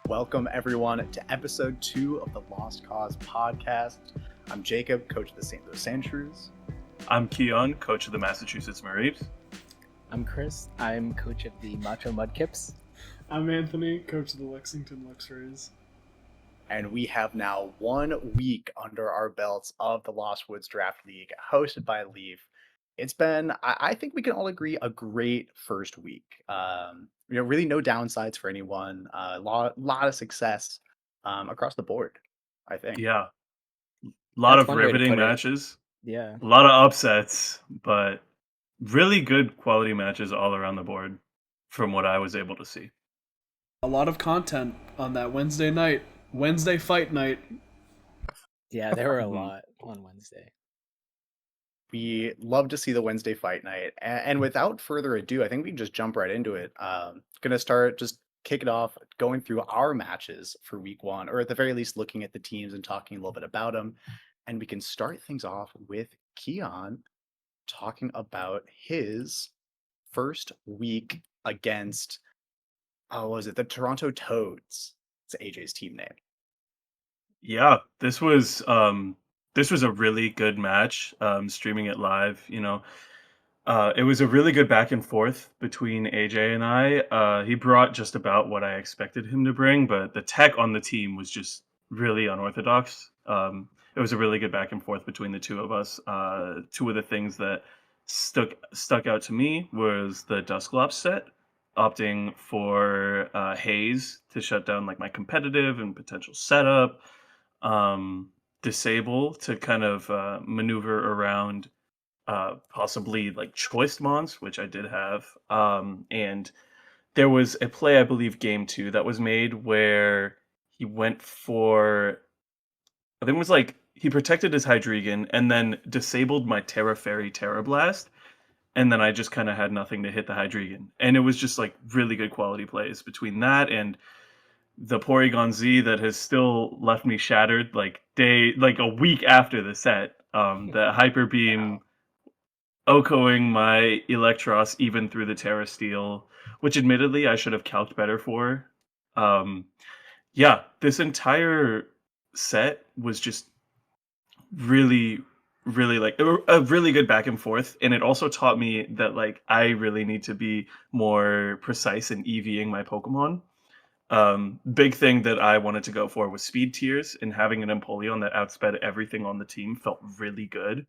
Welcome, everyone, to episode 2 of the Lost Cause podcast. I'm Jacob, coach of the St. Louis Sandshrews. I'm Kian, coach of the Massachusetts Mareeps. I'm Chris. I'm coach of the Macho Mudkips. I'm Anthony, coach of the Lexington Luxrays. And we have now 1 week under our belts of the Lost Woods Draft League, hosted by Leaf. It's been, I think we can all agree, a great first week. Really no downsides for anyone. A lot of success across the board, I think. Yeah, a lot That's of one way to riveting put it. matches, Yeah. a lot of upsets, but really good quality matches all around the board from what I was able to see. A lot of content on that Wednesday night, Wednesday fight night. Yeah, there were a lot on Wednesday. We love to see the Wednesday fight night. And without further ado, I think we can just jump right into it. Gonna start, just kick it off, going through our matches for week 1, or at the very least, looking at the teams and talking a little bit about them. And we can start things off with Kian talking about his first week against, what was it? The Toronto Toads. It's AJ's team name. Yeah, this was a really good match. Streaming it live, it was a really good back and forth between AJ and I. He brought just about what I expected him to bring, but the tech on the team was just really unorthodox. It was a really good back and forth between the two of us. Two of the things that stuck out to me was the Dusclops set, opting for Haze to shut down like my competitive and potential setup. Disable to kind of maneuver around possibly like choice mons, which I did have. And there was a play, I believe, game 2 that was made where he went for, I think it was like he protected his Hydreigon and then disabled my Terra Fairy Terra Blast. And then I just kind of had nothing to hit the Hydreigon. And it was just like really good quality plays between that and the Porygon Z that has still left me shattered like a week after the set. The Hyper Beam Okoing my Electros even through the Terra Steel, which admittedly I should have calced better for. Yeah, this entire set was just really, really like a really good back and forth, and it also taught me that like I really need to be more precise in EVing my Pokemon. Big thing that I wanted to go for was speed tiers, and having an Empoleon that outsped everything on the team felt really good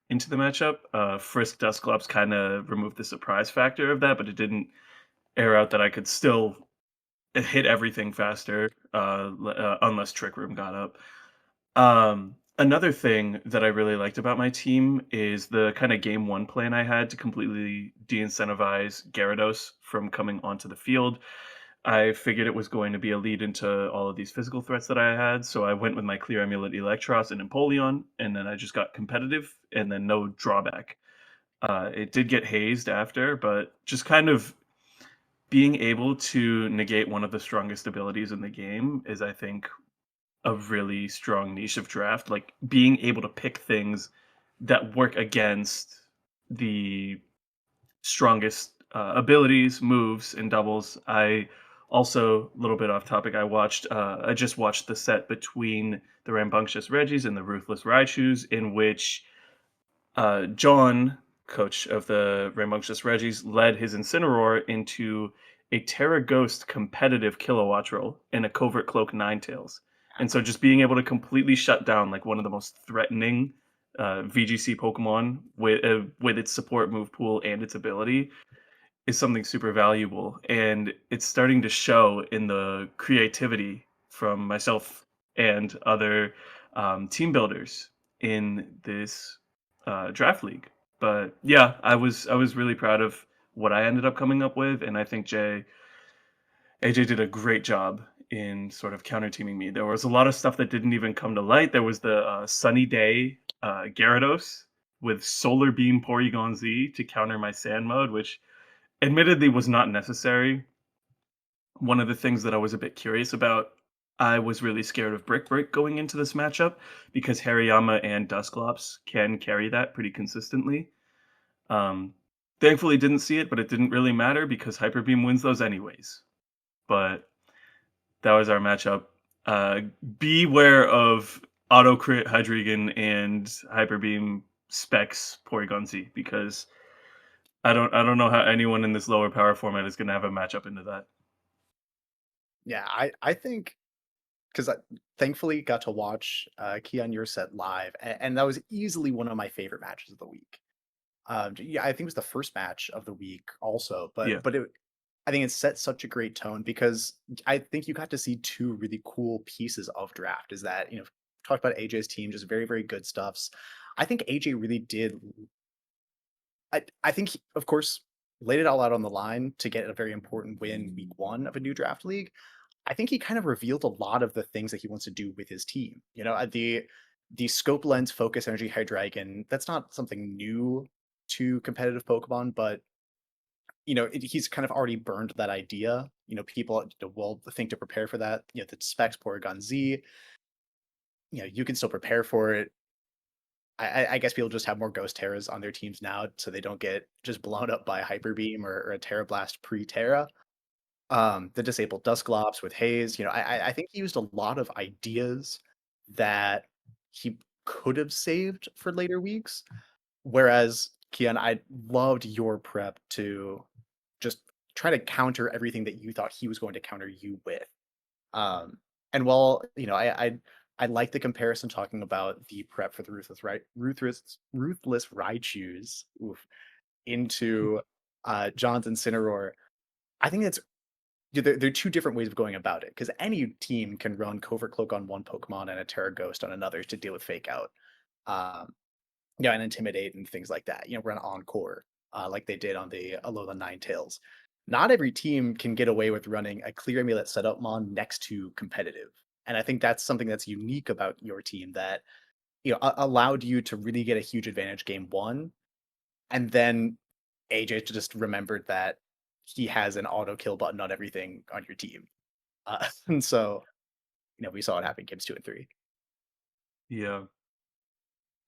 into the matchup. Frisk Dusclops kind of removed the surprise factor of that, but it didn't air out that I could still hit everything faster unless Trick Room got up. Another thing that I really liked about my team is the kind of game 1 plan I had to completely de-incentivize Gyarados from coming onto the field. I figured it was going to be a lead into all of these physical threats that I had, so I went with my Clear Amulet Electros and Empoleon, and then I just got competitive, and then no drawback. It did get hazed after, but just kind of being able to negate one of the strongest abilities in the game is, I think, a really strong niche of draft. Like, being able to pick things that work against the strongest abilities, moves, and doubles. I also, a little bit off topic, I just watched the set between the Rambunctious Reggies and the Ruthless Raichus, in which John, coach of the Rambunctious Reggies, led his Incineroar into a Terra Ghost competitive Kilowatt roll and a Covert Cloak Ninetales. And so just being able to completely shut down like one of the most threatening VGC Pokemon with its support move pool and its ability is something super valuable, and it's starting to show in the creativity from myself and other team builders in this draft league. But yeah, I was really proud of what I ended up coming up with, and I think AJ did a great job in sort of counter teaming me. There was a lot of stuff that didn't even come to light. There was the Sunny Day Gyarados with Solar Beam Porygon Z to counter my Sand mode, which admittedly was not necessary. One of the things that I was a bit curious about, I was really scared of Brick Break going into this matchup because Hariyama and Dusclops can carry that pretty consistently. Thankfully didn't see it, but it didn't really matter because Hyper Beam wins those anyways. But that was our matchup. Beware of auto crit Hydreigon and Hyper Beam specs Porygon-Z, because I don't know how anyone in this lower power format is going to have a matchup into that. Yeah, I think because I thankfully got to watch Kian your set live, and that was easily one of my favorite matches of the week. Yeah, I think it was the first match of the week also, Yeah. but I think it set such a great tone because I think you got to see two really cool pieces of draft. Is that talked about AJ's team, just very very good stuffs. I think AJ really did. I think he, of course, laid it all out on the line to get a very important win week one of a new draft league. I think he kind of revealed a lot of the things that he wants to do with his team. The scope lens focus energy Hydreigon, that's not something new to competitive Pokemon, but he's kind of already burned that idea. People will think to prepare for that. The specs Porygon Z, you can still prepare for it. I guess people just have more Ghost Terras on their teams now, so they don't get just blown up by Hyper Beam or a Terra Blast pre-Terra. The disabled Dusclops with Haze, I think he used a lot of ideas that he could have saved for later weeks. Whereas, Kian, I loved your prep to just try to counter everything that you thought he was going to counter you with. Um, and while I like the comparison talking about the prep for the ruthless Raichus into John's Incineroar. I think it's there are two different ways of going about it because any team can run Covert Cloak on one Pokemon and a Terra Ghost on another to deal with Fake Out, um, and Intimidate and things like that. Run Encore like they did on the Alola Ninetales. Not every team can get away with running a Clear Amulet setup mon next to competitive, and I think that's something that's unique about your team that allowed you to really get a huge advantage game one, and then AJ just remembered that he has an auto kill button on everything on your team. And so, we saw it happen games 2 and 3. Yeah.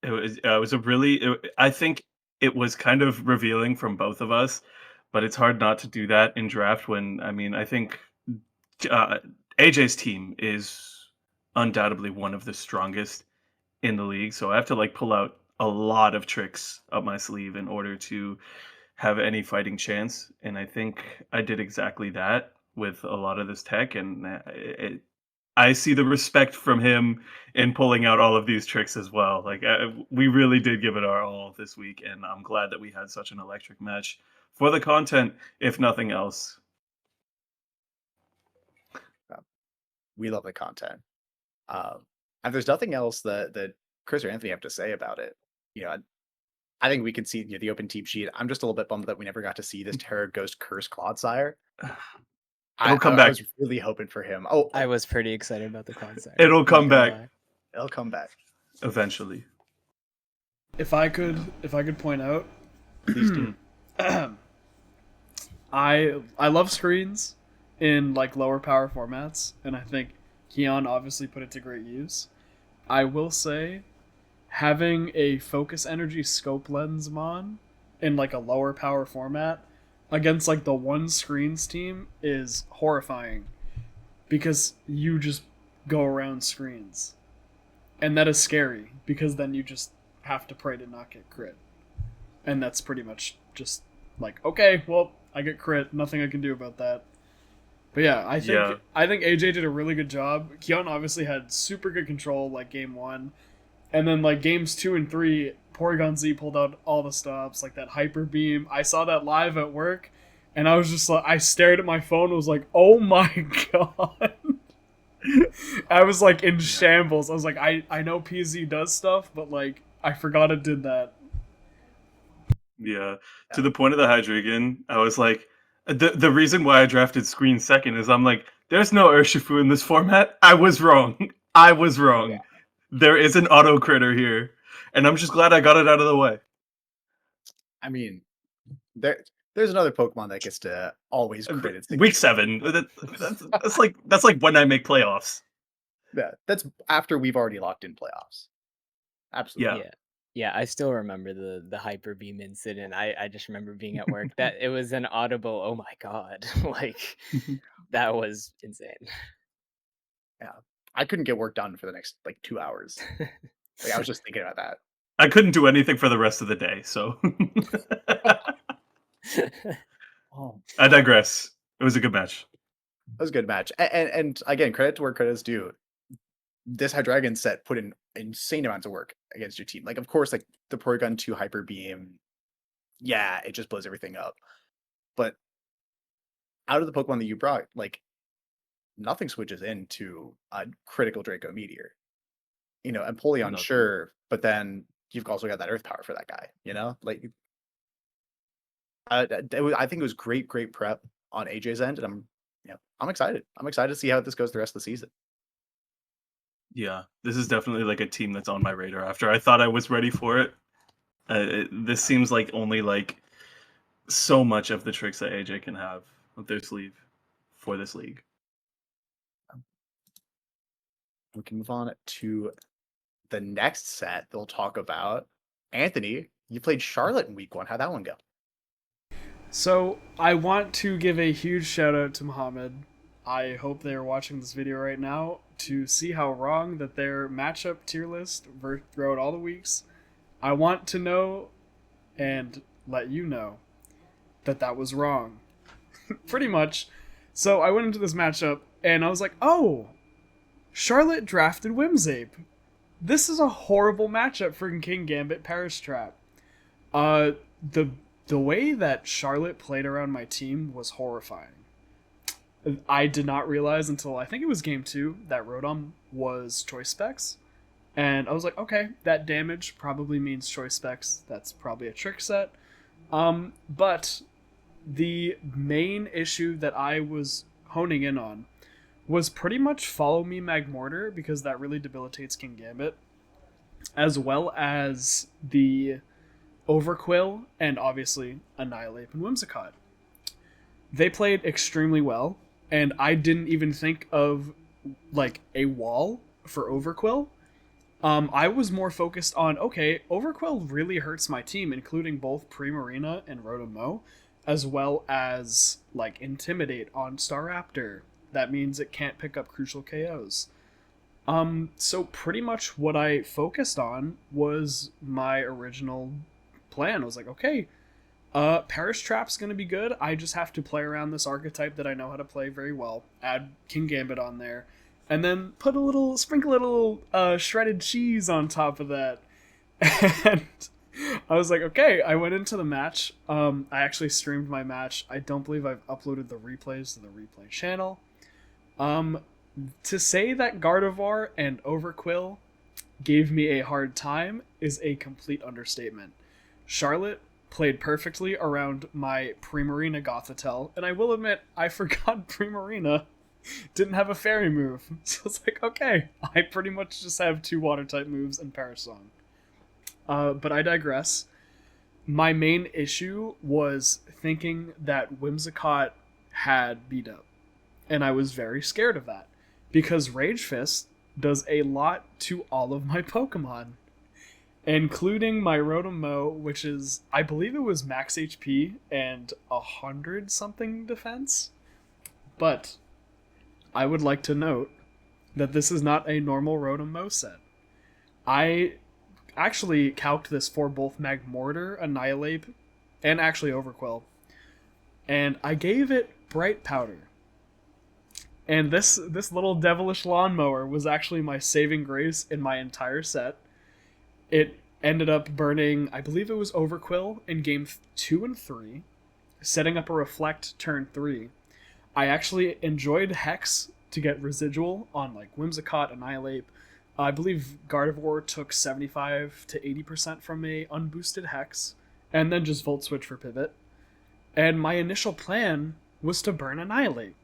It was a really I think it was kind of revealing from both of us, but it's hard not to do that in draft when, I mean, I think uh, AJ's team is undoubtedly one of the strongest in the league, so I have to like pull out a lot of tricks up my sleeve in order to have any fighting chance, and I think I did exactly that with a lot of this tech, and I see the respect from him in pulling out all of these tricks as well. Like we really did give it our all this week, and I'm glad that we had such an electric match for the content, if nothing else. We love the content. And there's nothing else that Chris or Anthony have to say about it. I think we can see the open team sheet. I'm just a little bit bummed that we never got to see this Terra Ghost Curse Clodsire. It'll come I back. was really hoping for him. Oh, I was pretty excited about the Clefairies. It'll come back it'll come back. eventually. If I could point out, Please do. I love screens in like lower power formats, and I think Kian obviously put it to great use. I will say, having a focus energy scope lens mon in like a lower power format against like the one screens team is horrifying because you just go around screens. And that is scary because then you just have to pray to not get crit. And that's pretty much just like, okay, well, I get crit, nothing I can do about that. But yeah, I think AJ did a really good job. Kian obviously had super good control like game 1. And then like games 2 and 3, Porygon Z pulled out all the stops, like that Hyper Beam. I saw that live at work, and I was just like, I stared at my phone and was like, oh my god. I was like in shambles. I was like, I know PZ does stuff, but like I forgot it did that. Yeah. To the point of the Hydreigon, I was like, the reason why I drafted Screen second is I'm like, there's no Urshifu in this format. I was wrong. I was wrong. Yeah. There is an auto critter here, and I'm just glad I got it out of the way. I mean, there's another Pokemon that gets to always credit Week 7. That's like when I make playoffs. Yeah, that's after we've already locked in playoffs. Absolutely. Yeah. Yeah, I still remember the Hyper Beam incident. I just remember being at work. That it was an audible, oh my god. Like that was insane. Yeah. I couldn't get work done for the next like 2 hours. Like I was just thinking about that. I couldn't do anything for the rest of the day, so Oh, I digress. It was a good match. that was a good match. And again, credit to where credit is due. This High Dragon set put in insane amounts of work against your team. Like, of course, like the Porygon 2 Hyper Beam, yeah, it just blows everything up. But out of the Pokemon that you brought, like nothing switches into a critical Draco Meteor. You know, and Empoleon, Nothing. sure, but then you've also got that Earth Power for that guy. You know, like I think it was great prep on AJ's end, and I'm excited. I'm excited to see how this goes the rest of the season. Yeah, this is definitely like a team that's on my radar. After I thought I was ready for it, this seems like only like so much of the tricks that AJ can have up their sleeve for this league. We can move on to the next set they'll talk about. Anthony, you played Charlotte in week 1. How'd that one go? So I want to give a huge shout out to Muhammad. I hope they are watching this video right now to see how wrong that their matchup tier list throughout all the weeks. I want to know and let you know that that was wrong. Pretty much. So I went into this matchup and I was like, oh, Charlotte drafted Whimsape. This is a horrible matchup for King Gambit Parish Trap. The way that Charlotte played around my team was horrifying. I did not realize until I think it was game 2 that Rotom was Choice Specs. And I was like, okay, that damage probably means Choice Specs. That's probably a trick set. But the main issue that I was honing in on was pretty much Follow Me Magmortar, because that really debilitates King Gambit, as well as the Overquill and obviously Annihilate and Whimsicott. They played extremely well, and I didn't even think of like a wall for Overquill. I was more focused on, okay, Overquill really hurts my team, including both Primarina and Rotom-Mow, as well as like Intimidate on Staraptor. That means it can't pick up crucial KOs. So pretty much what I focused on was my original plan. I was like, okay, Parish Trap's gonna be good. I just have to play around this archetype that I know how to play very well. Add King Gambit on there, and then sprinkle a little shredded cheese on top of that. And I was like, okay. I went into the match. I actually streamed my match. I don't believe I've uploaded the replays to the replay channel. To say that Gardevoir and Overquill gave me a hard time is a complete understatement. Charlotte played perfectly around my Primarina Gothitelle, and I will admit, I forgot Primarina didn't have a fairy move. So it's like, okay, I pretty much just have 2 water-type moves and Parasong. But I digress. My main issue was thinking that Whimsicott had beat up, and I was very scared of that, because Rage Fist does a lot to all of my Pokemon, including my Rotom-Mow, which is, I believe it was max HP and 100 something defense. But I would like to note that this is not a normal Rotom-Mow set. I actually calced this for both Magmortar, Annihilate, and actually Overquill, and I gave it Bright Powder. And this little devilish lawnmower was actually my saving grace in my entire set. It ended up burning, I believe it was Overquill in game 2 and 3, setting up a Reflect turn 3. I actually enjoyed Hex to get residual on like Whimsicott, Annihilate. I believe Gardevoir took 75 to 80% from a unboosted Hex, and then just Volt Switch for Pivot. And my initial plan was to burn Annihilate.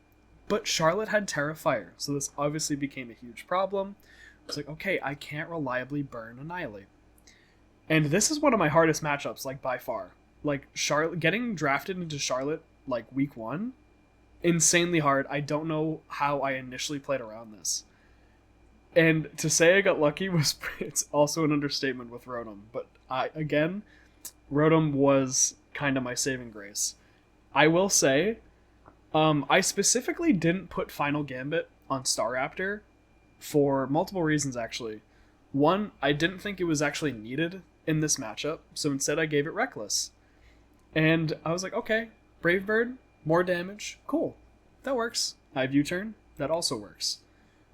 But Charlotte had Terra Fire, so this obviously became a huge problem. I was like, okay, I can't reliably burn Annihilate. And this is one of my hardest matchups, like, by far. Like, Charlotte, getting drafted into Charlotte, like, week 1, insanely hard. I don't know how I initially played around this. And to say I got lucky was, it's also an understatement with Rotom. But, again, Rotom was kind of my saving grace. I will say, I specifically didn't put Final Gambit on Staraptor for multiple reasons, actually. One, I didn't think it was actually needed in this matchup, so instead I gave it Reckless. And I was like, okay, Brave Bird, more damage, cool. That works. I have U-Turn, that also works.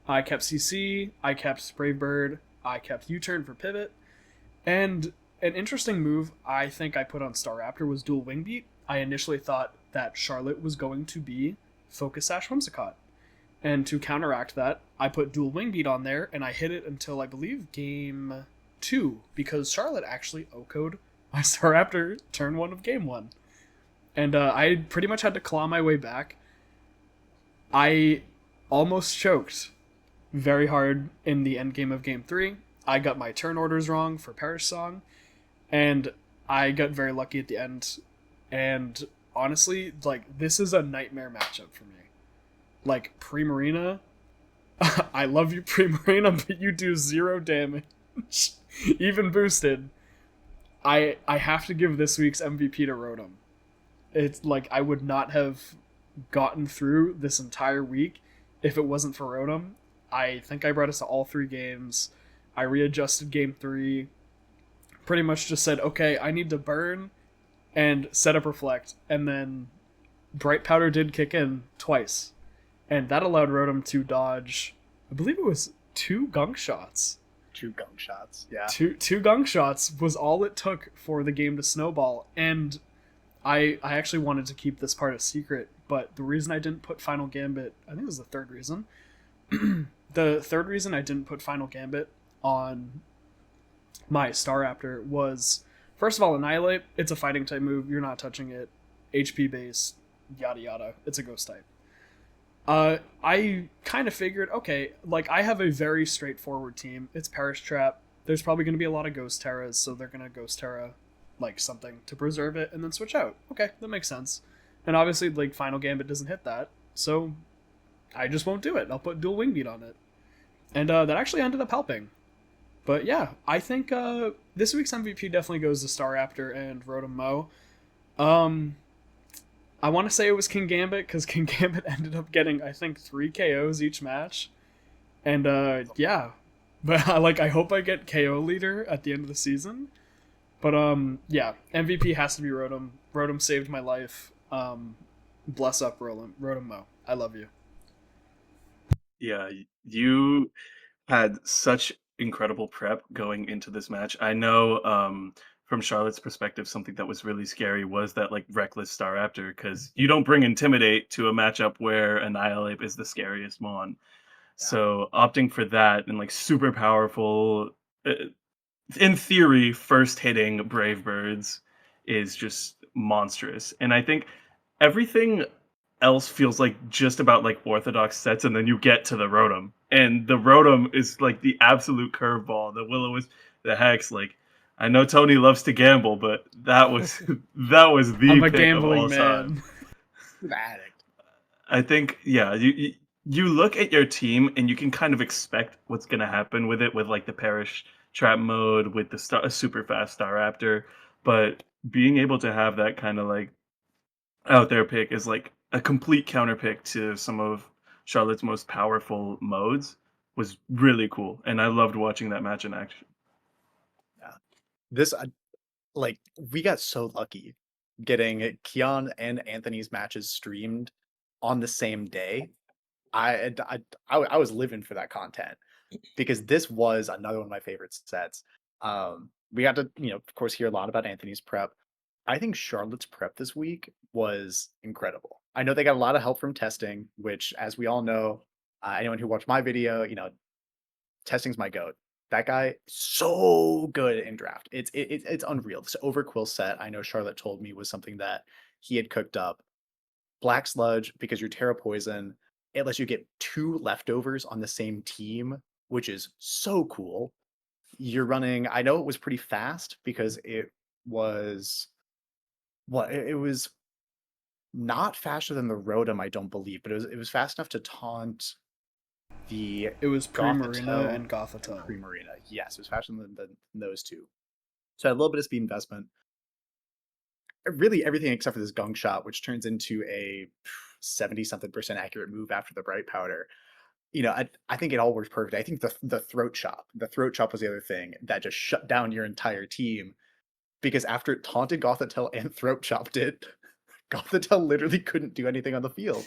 I kept CC, I kept Brave Bird, I kept U-Turn for pivot, and an interesting move I think I put on Staraptor was dual Wing Beat. I initially thought that Charlotte was going to be Focus Sash Whimsicott. And to counteract that, I put dual Wing Beat on there, and I hit it until I believe game 2, because Charlotte actually OHKO'd my Staraptor turn 1 of game 1. And I pretty much had to claw my way back. I almost choked very hard in the end game of game 3. I got my turn orders wrong for Perish Song, and I got very lucky at the end. And honestly, like, this is a nightmare matchup for me. Like, Primarina, I love you, Primarina, but you do 0 damage, even boosted. I have to give this week's MVP to Rotom. It's like, I would not have gotten through this entire week if it wasn't for Rotom. I think I brought us to all 3 games. I readjusted game 3. Pretty much just said, okay, I need to burn and set up Reflect. And then Bright Powder did kick in twice. And that allowed Rotom to dodge, I believe it was 2 gunk shots. 2 gunk shots, yeah. Two gunk shots was all it took for the game to snowball. And I actually wanted to keep this part a secret, but the reason I didn't put Final Gambit, I think it was the third reason. The third reason I didn't put Final Gambit on my Staraptor was, first of all, Annihilate. It's a fighting type move. You're not touching it. HP base, yada yada. It's a ghost type. I kind of figured, okay, like, I have a very straightforward team. It's Perish Trap. There's probably going to be a lot of Ghost Terras, so they're going to Ghost Terra, like, something to preserve it and then switch out. Okay, that makes sense. And obviously, like, Final Gambit doesn't hit that, so I just won't do it. I'll put dual Wing Beat on it. And that actually ended up helping. But yeah, I think this week's MVP definitely goes to Staraptor and Rotom Mo. I want to say it was King Gambit, because King Gambit ended up getting, I think, 3 KOs each match. And yeah, but I hope I get KO leader at the end of the season. But yeah, MVP has to be Rotom. Rotom saved my life. Bless up, Rotom Mo. I love you. Yeah, you had such incredible prep going into this match. I know from Charlotte's perspective, something that was really scary was that, like, Reckless Staraptor, because you don't bring Intimidate to a matchup where Annihilate is the scariest mon. So opting for that and, like, super powerful, in theory, first hitting Brave Birds is just monstrous. And I think everything else feels like just about, like, orthodox sets, and then you get to the Rotom. And the Rotom is, like, the absolute curveball. The Will-O-Wisp, the Hex, like, I know Tony loves to gamble, but that was that was the I'm a pick of all gambling time. man. Addict. I think, yeah, you look at your team and you can kind of expect what's going to happen with it, with, like, the Perish Trap mode, with the super fast Staraptor, but being able to have that kind of, like, out there pick is, like, a complete counter pick to some of Charlotte's most powerful modes was really cool, and I loved watching that match in action. Yeah. This, like, we got so lucky getting Kian and Anthony's matches streamed on the same day. I was living for that content, because this was another one of my favorite sets. We got to, of course, hear a lot about Anthony's prep. I think Charlotte's prep this week was incredible. I know they got a lot of help from testing, which, as we all know, anyone who watched my video, testing's my goat. That guy, so good in draft. It's unreal. This Overquill set, I know Charlotte told me, was something that he had cooked up. Black Sludge, because you're Terra Poison, it lets you get 2 leftovers on the same team, which is so cool. You're running, I know it was pretty fast, because it was it was not faster than the Rotom, I don't believe, but it was fast enough to taunt the It was Primarina Gothitelle and Gothitelle. Primarina. Yes, it was faster than those two. So I had a little bit of speed investment. Really everything except for this gunk shot, which turns into a 70-something% accurate move after the Bright Powder. I think it all works perfect. I think the throat chop was the other thing that just shut down your entire team because after it taunted Gothitelle and throat chopped it, Gothitelle literally couldn't do anything on the field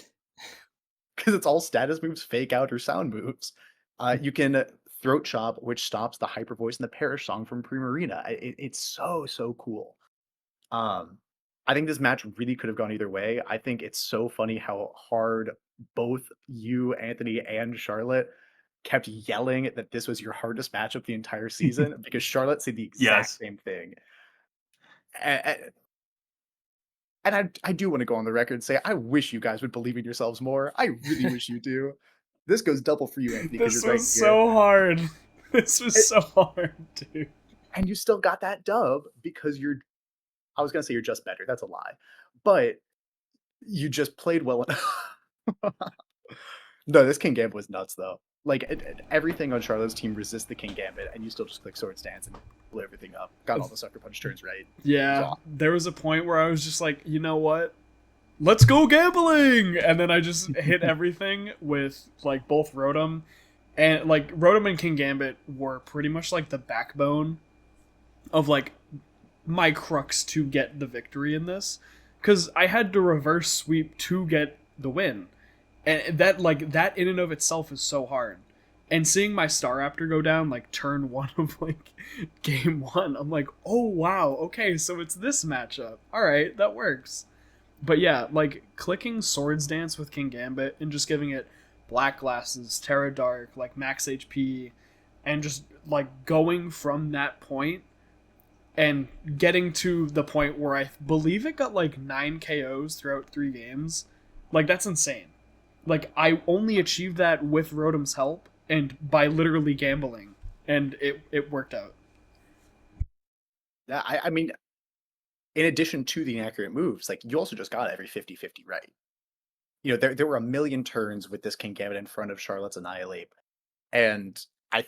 because it's all status moves, fake out, or sound moves. You can throat chop, which stops the hyper voice and the Perish song from Primarina. It's so cool. Um, I think this match really could have gone either way. I think it's so funny how hard both you, Anthony, and Charlotte kept yelling that this was your hardest matchup the entire season because Charlotte said the exact Yes. same thing. And, I do want to go on the record and say I wish you guys would believe in yourselves more. I really wish you do. This goes double for you, Anthony, because This you're right was here. so hard. This was It- so hard, dude. and you still got that dub because I was gonna say you're just better. That's a lie. But you just played well enough. No, this King Gambit was nuts though. Like everything on Charlotte's team resists the King Gambit, and you still just click Sword Stance and blew everything up. Got all the Sucker Punch turns right. Yeah, awesome. there was a point where I was just like, you know what? Let's go gambling! And then I just hit everything with like both Rotom and like Rotom and King Gambit were pretty much like the backbone of like my crux to get the victory in this because I had to reverse sweep to get the win, and that in and of itself is so hard. And seeing my Staraptor go down like turn one of like game one, I'm like, oh wow, okay, so it's this matchup. All right, that works. But yeah, like clicking Swords Dance with King Gambit and just giving it Black Glasses, Terra Dark, like max HP, and just like going from that point and getting to the point where I believe it got like 9 KOs throughout 3 games. Like that's insane. Like I only achieved that with Rotom's help and by literally gambling, and it worked out. Yeah, I mean, in addition to the inaccurate moves, like you also just got every 50-50 right. There were a million turns with this King Gambit in front of Charlotte's Annihilate. And I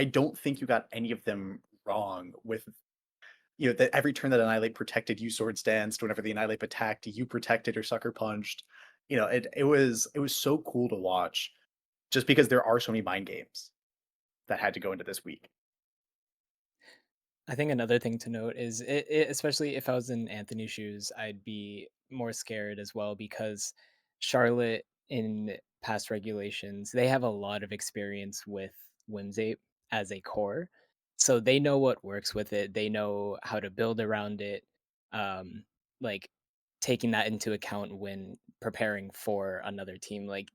don't think you got any of them wrong with that every turn that Annihilate protected, you Swords Danced. Whenever the Annihilate attacked, you protected or Sucker Punched. It was so cool to watch just because there are so many mind games that had to go into this week. I think another thing to note is especially if I was in Anthony's shoes, I'd be more scared as well because Charlotte in past regulations, they have a lot of experience with Whimsape as a core. So they know what works with it. They know how to build around it. Um, like taking that into account when preparing for another team. Like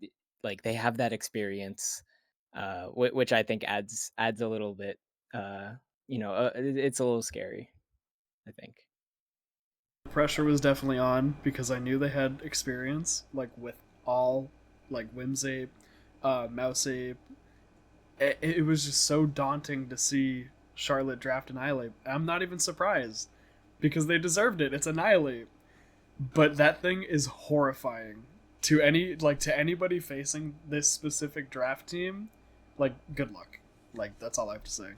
they have that experience, which I think adds a little bit it's a little scary, I think. Pressure was definitely on because I knew they had experience, like with all like Whimsape, Mouseape. It was just so daunting to see Charlotte draft Annihilate. I'm not even surprised because they deserved it. It's Annihilate, but that thing is horrifying to anybody facing this specific draft team. Like, good luck. Like, that's all I have to say.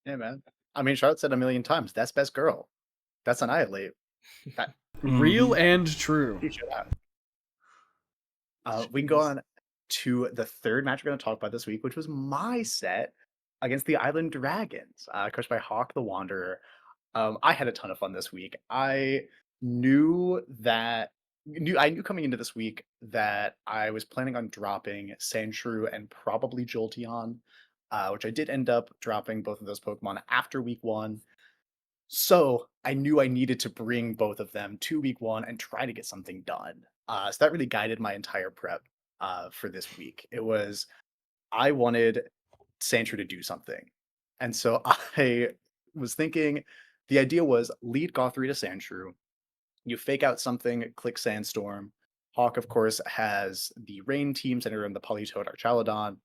Yeah, man. I mean, Charlotte said a million times, that's best girl. That's Annihilate. That Real and true. teach you that. We can Jeez. go on to the third match we're going to talk about this week, which was my set against the Island Dragons, coached by Hawk the Wanderer. I had a ton of fun this week. I knew coming into this week that I was planning on dropping Sandshrew and probably Jolteon, which I did end up dropping both of those Pokemon after week one. So I knew I needed to bring both of them to week one and try to get something done. So that really guided my entire prep for this week. I wanted Sandshrew to do something. And so I was thinking the idea was lead Gothry to Sandshrew. You fake out something, click Sandstorm. Hawk, of course, has the Rain team centered around the Politoed Archaludon.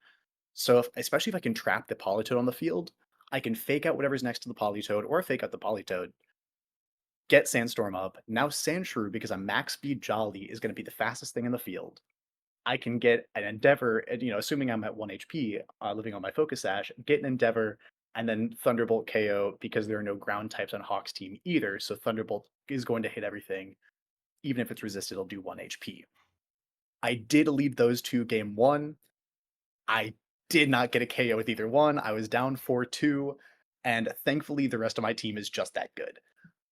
So especially if I can trap the Politoed on the field, I can fake out whatever's next to the Politoed or fake out the Politoed, get Sandstorm up. Now Sandshrew, because I'm max speed Jolly, is going to be the fastest thing in the field. I can get an Endeavor, and, assuming I'm at 1 HP, living on my Focus Sash, get an Endeavor, and then Thunderbolt KO because there are no ground types on Hawk's team either. So Thunderbolt is going to hit everything. Even if it's resisted, it'll do 1 HP. I did lead those 2 game 1. I did not get a KO with either one. I was down 4-2, and thankfully the rest of my team is just that good.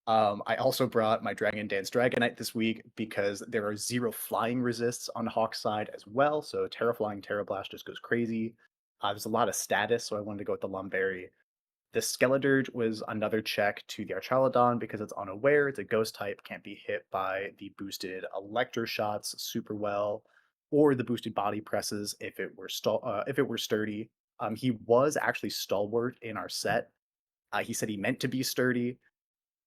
I also brought my Dragon Dance Dragonite this week because there are 0 flying resists on Hawk's side as well, so Terra Flying Terra Blast just goes crazy. There's a lot of status, so I wanted to go with the Lumberry. The Skeledirge was another check to the Archaludon because it's unaware, it's a ghost type, can't be hit by the boosted Electro shots super well, or the boosted body presses if it were sturdy. He was actually stalwart in our set. He said he meant to be sturdy,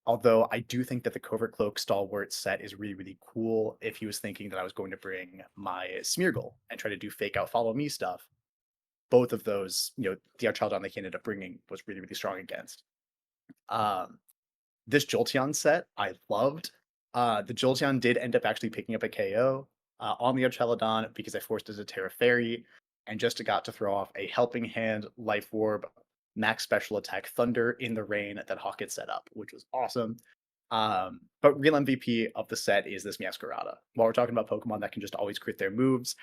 although I do think that the Covert Cloak stalwart set is really, really cool if he was thinking that I was going to bring my Smeargle and try to do fake out follow me stuff. Both of those, the Archaludon that he ended up bringing was really, really strong against. Um, this Jolteon set I loved. The Jolteon did end up actually picking up a KO on the Archaludon because I forced it to Terra Fairy and just got to throw off a Helping Hand, Life Orb, Max Special Attack Thunder in the rain that Hawk had set up, which was awesome. But real MVP of the set is this Meowscarada. While we're talking about Pokemon that can just always crit their moves,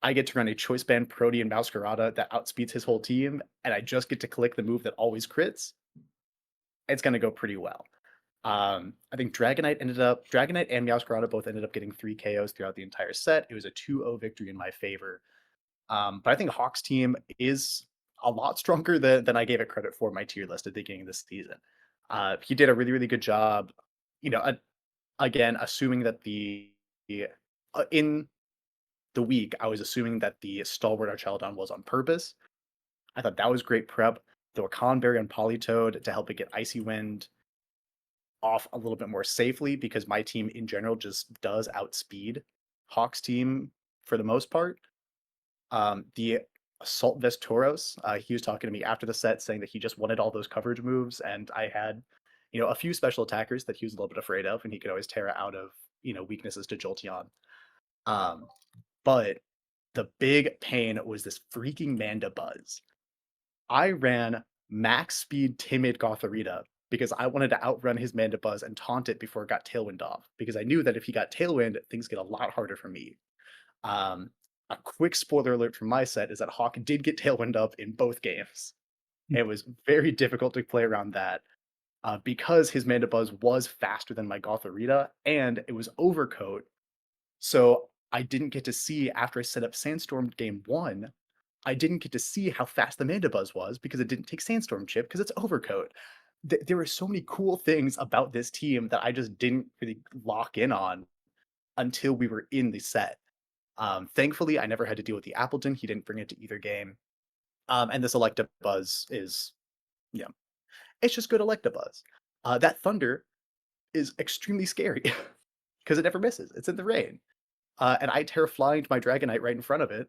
I get to run a Choice Band Protean Meowscarada that outspeeds his whole team, and I just get to click the move that always crits. It's going to go pretty well. I think Dragonite and Meowscarada both ended up getting 3 KOs throughout the entire set. It was a 2-0 victory in my favor. But I think Hawk's team is a lot stronger than I gave it credit for my tier list at the beginning of this season. He did a really, really good job. Again, assuming that in the week, I was assuming that the Stalwart Archaludon was on purpose. I thought that was great prep. The Wakanberry on Politoed to help it get Icy Wind off a little bit more safely because my team in general just does outspeed Hawk's team for the most part. The Assault Vest Tauros, he was talking to me after the set saying that he just wanted all those coverage moves, and I had, a few special attackers that he was a little bit afraid of, and he could always Terra out of, weaknesses to Jolteon. But the big pain was this freaking Mandibuzz. I ran max speed timid Gothorita because I wanted to outrun his Mandibuzz and taunt it before it got Tailwind off, because I knew that if he got Tailwind, things get a lot harder for me. A quick spoiler alert from my set is that Hawk did get Tailwind up in both games. It was very difficult to play around that because his Mandibuzz was faster than my Gothorita, and it was Overcoat. So I didn't get to see, after I set up Sandstorm game 1, I didn't get to see how fast the Mandibuzz was because it didn't take Sandstorm Chip because it's Overcoat. There were so many cool things about this team that I just didn't really lock in on until we were in the set. Thankfully, I never had to deal with the Appleton. He didn't bring it to either game. And this Electabuzz is, it's just good Electabuzz. That Thunder is extremely scary because it never misses. It's in the rain. And I Terra Flyinged my Dragonite right in front of it.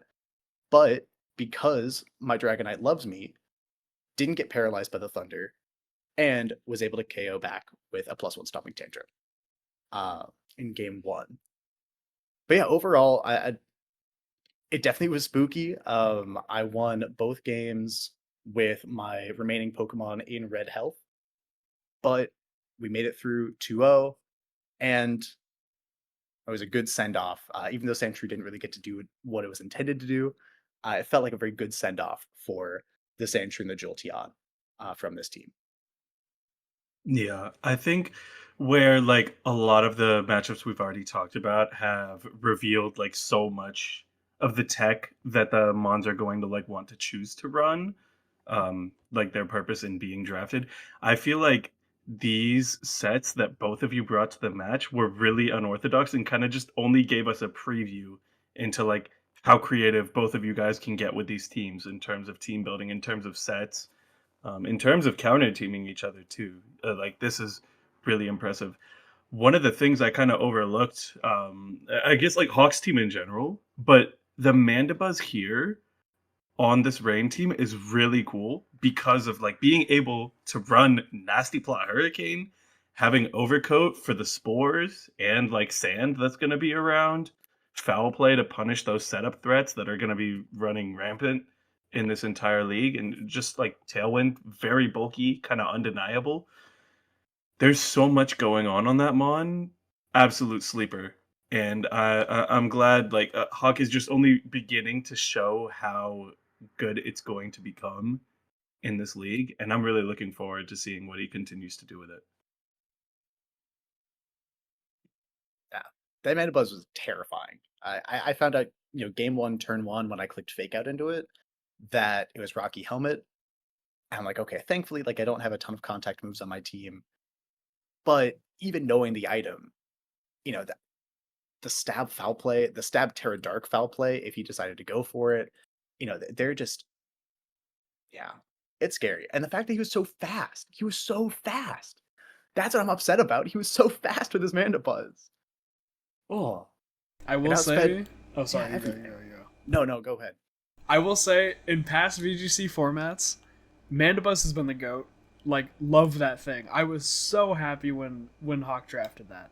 But because my Dragonite loves me, didn't get paralyzed by the Thunder, and was able to KO back with a +1 Stomping Tantrum in game 1. But yeah, overall, it definitely was spooky. I won both games with my remaining Pokemon in red health, but we made it through 2-0, and it was a good send-off. Even though Sandshrew didn't really get to do what it was intended to do, it felt like a very good send-off for the Sandshrew and the Jolteon from this team. Yeah, I think where like a lot of the matchups we've already talked about have revealed like so much of the tech that the Mons are going to like want to choose to run, like their purpose in being drafted. I feel like these sets that both of you brought to the match were really unorthodox and kind of just only gave us a preview into like how creative both of you guys can get with these teams in terms of team building, in terms of sets, in terms of counter teaming each other too. Like this is really impressive. One of the things I kind of overlooked, I guess like Hawks team in general, but the Mandibuzz here on this rain team is really cool because of like being able to run Nasty Plot Hurricane, having Overcoat for the spores and like sand that's going to be around, Foul Play to punish those setup threats that are going to be running rampant in this entire league, and just like Tailwind, very bulky, kind of undeniable. There's so much going on that Mon. Absolute sleeper. And I'm glad like Hawk is just only beginning to show how good it's going to become in this league, and I'm really looking forward to seeing what he continues to do with it. Yeah, that mana buzz was terrifying. I found out, game one, turn one, when I clicked fake out into it, that it was Rocky Helmet. And I'm like, okay, thankfully, like I don't have a ton of contact moves on my team, but even knowing the item, that the stab foul play, the stab Terra Dark foul play, if he decided to go for it, they're just, yeah, it's scary. And the fact that he was so fast. That's what I'm upset about. He was so fast with his mana buzz. Oh, I it will outsped, say. Oh, yeah, sorry. You go. You everything. go. You go. No, go ahead. I will say in past VGC formats, Mandibus has been the goat. Like, love that thing. I was so happy when Hawk drafted that.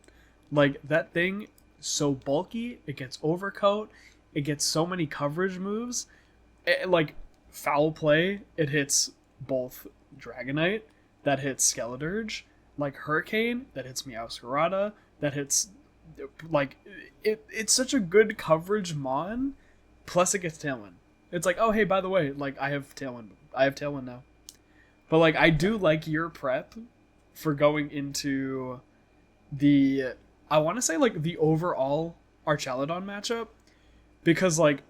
Like that thing, so bulky. It gets overcoat. It gets so many coverage moves. Like foul play, it hits both Dragonite, that hits Skeledirge, like Hurricane, that hits Meowscarada, that hits like it's such a good coverage mon. Plus it gets Tailwind. It's like, oh hey, by the way, like I have Tailwind. I have Tailwind now. But like I do like your prep for going into the I want to say like the overall Archaludon matchup because like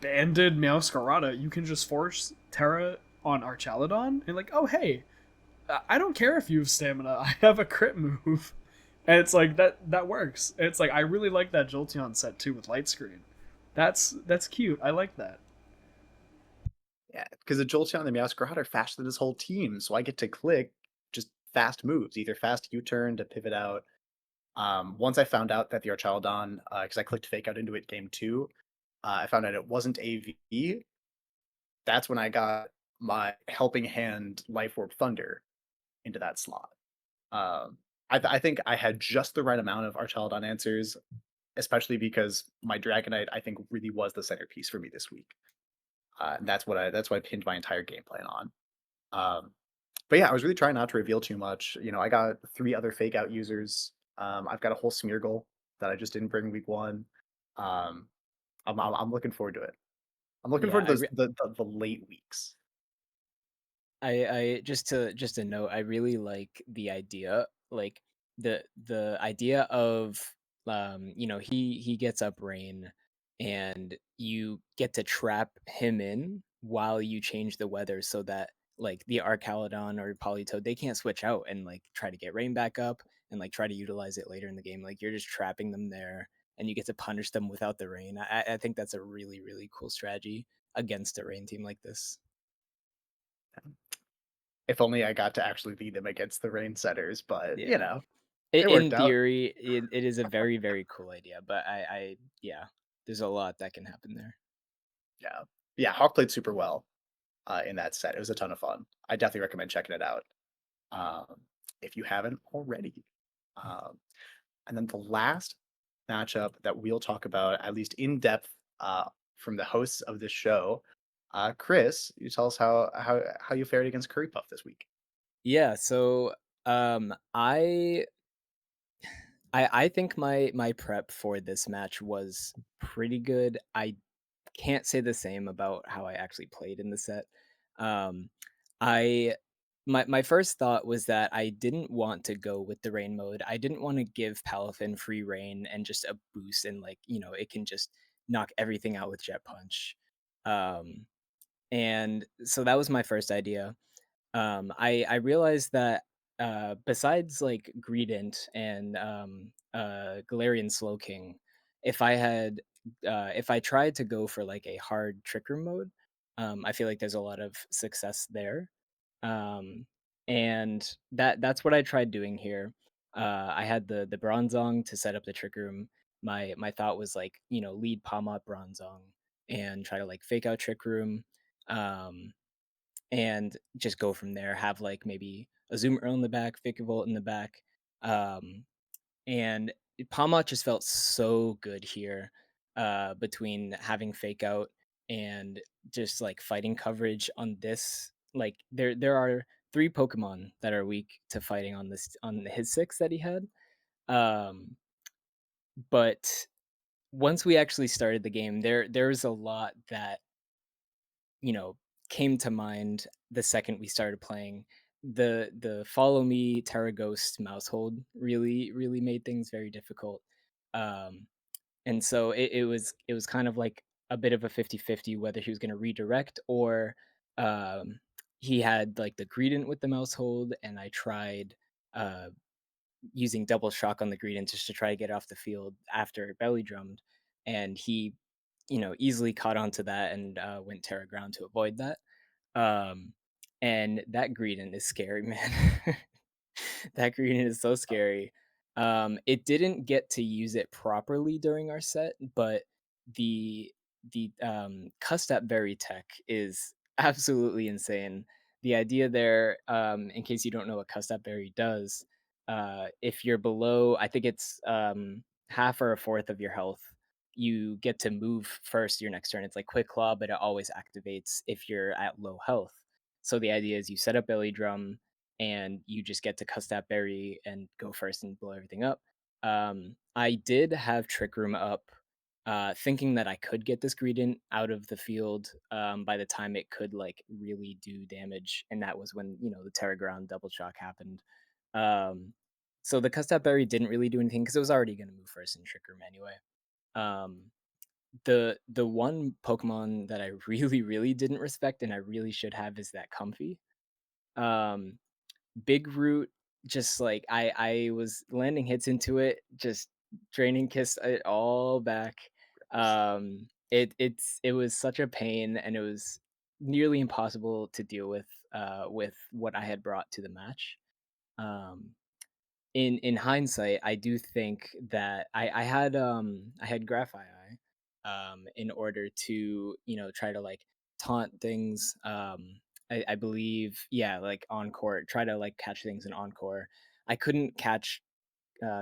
banded Meowscarada, you can just force Terra on Archaludon and like, oh hey, I don't care if you have stamina. I have a crit move, and it's like that works. And it's like I really like that Jolteon set too with Light Screen. That's cute. I like that. Yeah, because the Jolteon and the Meowscarada are faster than his whole team, so I get to click just fast moves, either fast U-turn to pivot out. Once I found out that the Archaludon, because I clicked fake out into it game two, I found out it wasn't AV. That's when I got my Helping Hand Life Orb Thunder into that slot. I think I had just the right amount of Archaludon answers, especially because my Dragonite I think really was the centerpiece for me this week. And that's what I pinned my entire game plan on. Um, but yeah, I was really trying not to reveal too much. I got 3 other fake out users. I've got a whole Smeargle that I just didn't bring week one. Um, I'm looking forward to it. I'm looking Yeah, forward to those the late weeks. I just a note, I really like the idea, like the idea of he gets up rain and you get to trap him in while you change the weather so that like the Archaludon or Politoed they can't switch out and like try to get rain back up and like try to utilize it later in the game. Like you're just trapping them there and you get to punish them without the rain. I think that's a really, really cool strategy against a rain team like this. If only I got to actually lead them against the rain setters, but Yeah. it In worked out. theory, it is a very, very cool idea, but yeah, there's a lot that can happen there. Yeah. Yeah, Hawk played super well in that set. It was a ton of fun. I definitely recommend checking it out if you haven't already. Um, and then the last matchup that we'll talk about, at least in depth, from the hosts of this show, Chris, you tell us how you fared against Curry Puff this week. Yeah, so um, I I think my prep for this match was pretty good. I can't say the same about how I actually played in the set. Um, I my first thought was that I didn't want to go with the rain mode. I didn't want to give Palafin free rain and just a boost and like, it can just knock everything out with Jet Punch. Um, and so that was my first idea. I realized that besides like Greedent and Galarian Slowking, if I tried to go for like a hard trick room mode, I feel like there's a lot of success there. Um, and that's what I tried doing here. I had the Bronzong to set up the trick room. My thought was like, lead Palmot Bronzong and try to like fake out trick room. Um, and just go from there. Have like maybe a Zoom Earl in the back, Vikavolt in the back, and Palmot just felt so good here between having Fake Out and just like fighting coverage on this. Like there are 3 Pokemon that are weak to fighting on his 6 that he had. Um, But once we actually started the game, there was a lot that, you know, came to mind the second we started playing. The follow me Terra Ghost mouse hold really made things very difficult. Um, and so it was kind of like a bit of a 50-50 whether he was going to redirect or um, he had like the greedent with the mouse hold, and I tried uh, using double shock on the greedent just to try to get off the field after belly drummed, and he, easily caught onto that and went Terra ground to avoid that. Um, and that greedent is scary, man. That greedent is so scary. It didn't get to use it properly during our set, but the cusp berry tech is absolutely insane. The idea there, in case you don't know what cusp berry does, if you're below, I think it's half or a fourth of your health, you get to move first your next turn. It's like quick claw, but it always activates if you're at low health. So the idea is you set up belly drum and you just get to cuss that berry and go first and blow everything up. I did have Trick Room up, thinking that I could get this Greedent out of the field by the time it could like really do damage, and that was when the Terra Ground double shock happened. Um, so the Custap Berry didn't really do anything because it was already going to move first in Trick Room anyway. Um, the one Pokemon that I really didn't respect and I really should have is that Comfy. Um, Big Root, just like I was landing hits into it, just draining kiss it all back. It was such a pain, and it was nearly impossible to deal with what I had brought to the match. Um, in hindsight, I do think that I had Graphite Eye in order to try to like taunt things. I believe, yeah, like Encore, try to like catch things in Encore. I couldn't catch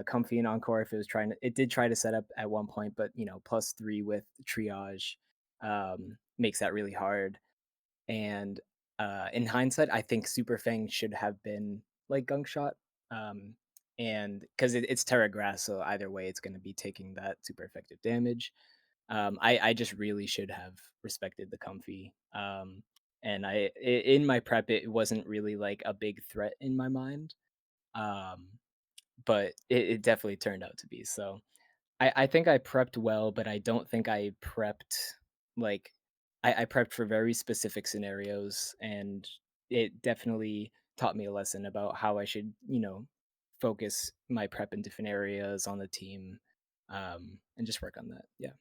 Comfy in Encore if it was trying to. It did try to set up at one point, but +3 with triage makes that really hard. And in hindsight, I think Super Fang should have been like Gunk Shot. Um, and because it's Terra Grass, so either way, it's going to be taking that super effective damage. I just really should have respected the Comfy. And in my prep, it wasn't really like a big threat in my mind. Um, but it definitely turned out to be. So I think I prepped well, but I don't think I prepped like I prepped for very specific scenarios, and it definitely taught me a lesson about how I should, focus my prep in different areas on the team, and just work on that. Yeah,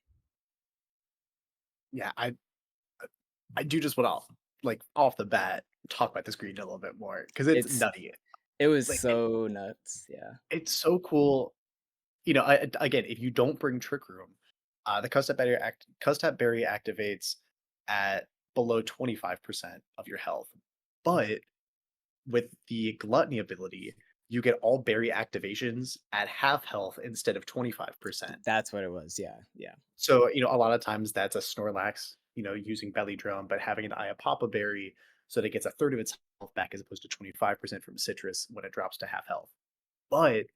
Yeah, I do just want to like off the bat talk about this green a little bit more because it's it's nutty. it was Like so nuts. Yeah, it's so cool. Again, if you don't bring Trick Room, the Custap Berry activates at below 25% of your health. But with the Gluttony ability, you get all berry activations at half health instead of 25%. that's what it was. Yeah, yeah, So, a lot of times that's a Snorlax, using Belly Drum, but having an Iapapa Berry so that it gets a third of its health back as opposed to 25% from Citrus when it drops to half health. But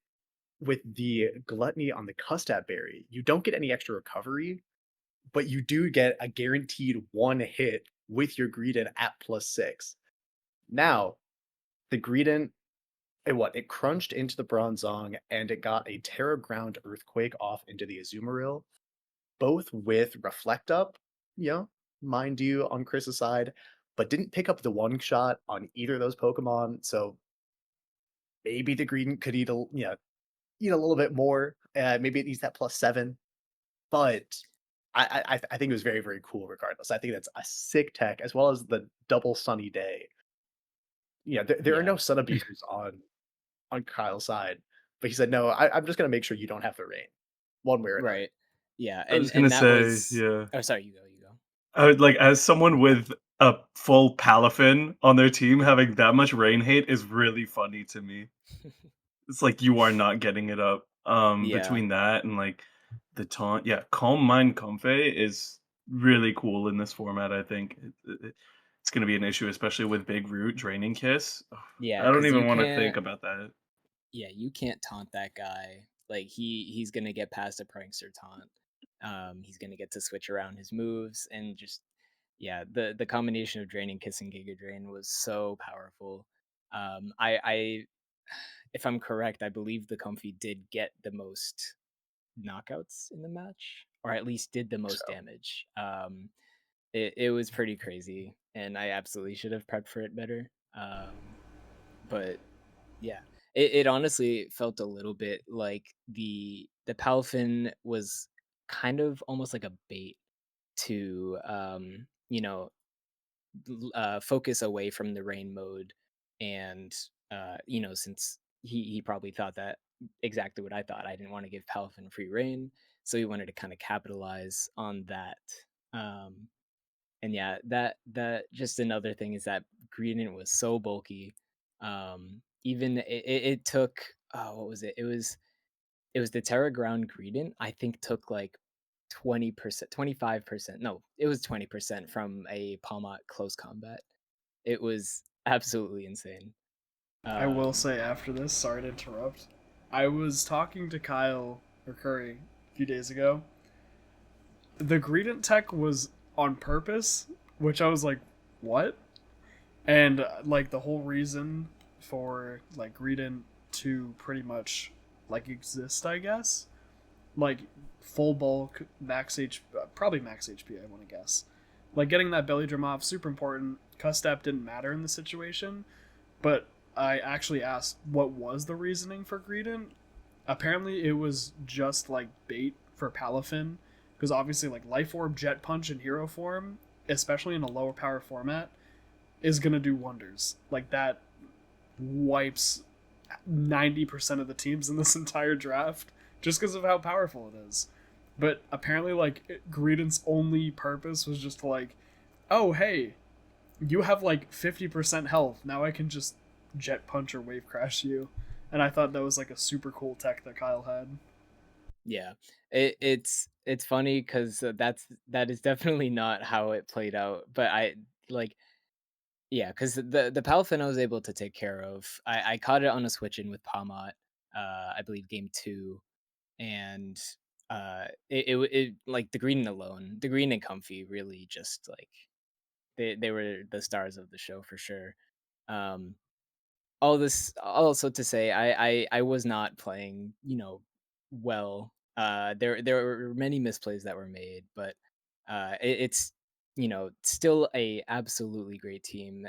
with the Gluttony on the Custap Berry, you don't get any extra recovery, but you do get a guaranteed one hit with your Greedent at +6. Now, the Greedent, it crunched into the Bronzong and it got a Terra Ground Earthquake off into the Azumarill, both with Reflect Up, yeah, mind you, on Chris's side, but didn't pick up the one shot on either of those Pokemon. So maybe the Green could eat a little bit more. Maybe it needs that +7, but I think it was very very cool. Regardless, I think that's a sick tech as well as the double sunny day. Yeah, there are yeah. no sun abusers on Kyle's side, but he said no. I'm just gonna make sure you don't have the rain, one way or another. Right. Yeah, I was gonna and that say, was. yeah. Oh, sorry. You go. You go. I would like as someone with a full Palafin on their team, having that much rain hate is really funny to me. It's like you are not getting it up. Yeah. Between that and like the taunt, yeah, Calm Mind Comfey is really cool in this format. I think it's going to be an issue, especially with Big Root Draining Kiss. Ugh, Yeah, I don't because even want to think about that. you can't taunt that guy Like he's gonna get past a prankster taunt. He's gonna get to switch around his moves and just yeah, the combination of Drain and Kiss and Giga Drain was so powerful. I if I'm correct, I believe the Comfy did get the most knockouts in the match, or at least did the most So damage. It was pretty crazy, and I absolutely should have prepped for it better. But yeah, it honestly felt a little bit like the Palafin was kind of almost like a bait to focus away from the rain mode, and since he probably thought that exactly what I thought. I didn't want to give Palafin free reign, so he wanted to kind of capitalize on that. Um, and yeah, that just another thing is that Greedent was so bulky. Even it took what was it? It was the Terra Ground Greedent. I think took like 20%, 25%. No, it was 20% from a Palmot close combat. It was absolutely insane. I will Um, say after this, sorry to interrupt. I was talking to Kyle or Curry a few days ago. The Greedent tech was on purpose, which I was like, what? And like the whole reason for like Greedent to pretty much like exist, I guess, like full bulk, max H, probably max HP. I want to guess. Like getting that belly drum off, super important. Cuss step didn't matter in the situation, but I actually asked what was the reasoning for Greedent. Apparently, it was just like bait for Palafin, because obviously, like Life Orb, Jet Punch, and Hero form, especially in a lower power format, is gonna do wonders. Like that wipes 90% of the teams in this entire draft just because of how powerful it is. But apparently, like Greedent's only purpose was just to like, oh hey, you have like 50% health. Now I can just jet punch or wave crash you. And I thought that was like a super cool tech that Kyle had. yeah, it's funny because that is definitely not how it played out. But I like yeah, because the Palafin I was able to take care of. I caught it on a switch in with Palmot. I believe game 2, and it like the green alone, the green and comfy really just like they were the stars of the show for sure. Um, all this also to say, I was not playing, well. There were many misplays that were made, but it's still a absolutely great team.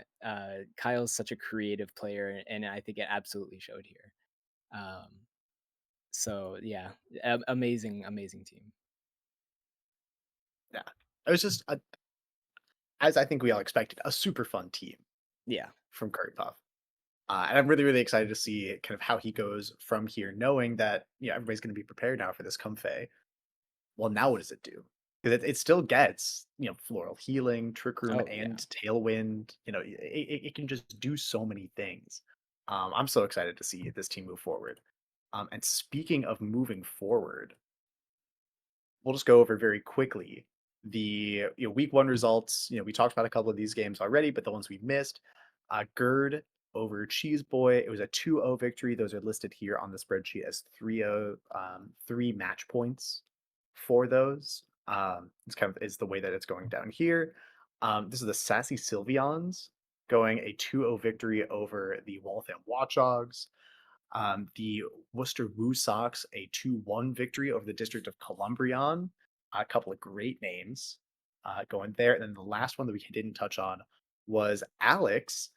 Kyle's such a creative player, and I think it absolutely showed here. Um, so yeah, amazing, amazing team. yeah, it was just as I think we all expected, a super fun team Yeah. from Curry Puff. And I'm really, really excited to see kind of how he goes from here, knowing that everybody's going to be prepared now for this Comfey. Well, now what does it do? Because it still gets floral healing, trick room, Oh and yeah. tailwind. It can just do so many things. I'm so excited to see this team move forward. And speaking of moving forward, we'll just go over very quickly the week one results. We talked about a couple of these games already, but the ones we missed. Gerd over Cheese Boy. It was a 2-0 victory. Those are listed here on the spreadsheet as 3-0, 3 match points for those. It's kind of is the way that it's going down here. This is the Sassy Sylveons going a 2-0 victory over the Waltham Watchdogs. The Worcester Woo Sox, a 2-1 victory over the District of Columbrian. A couple of great names going there. And then the last one that we didn't touch on was Alex.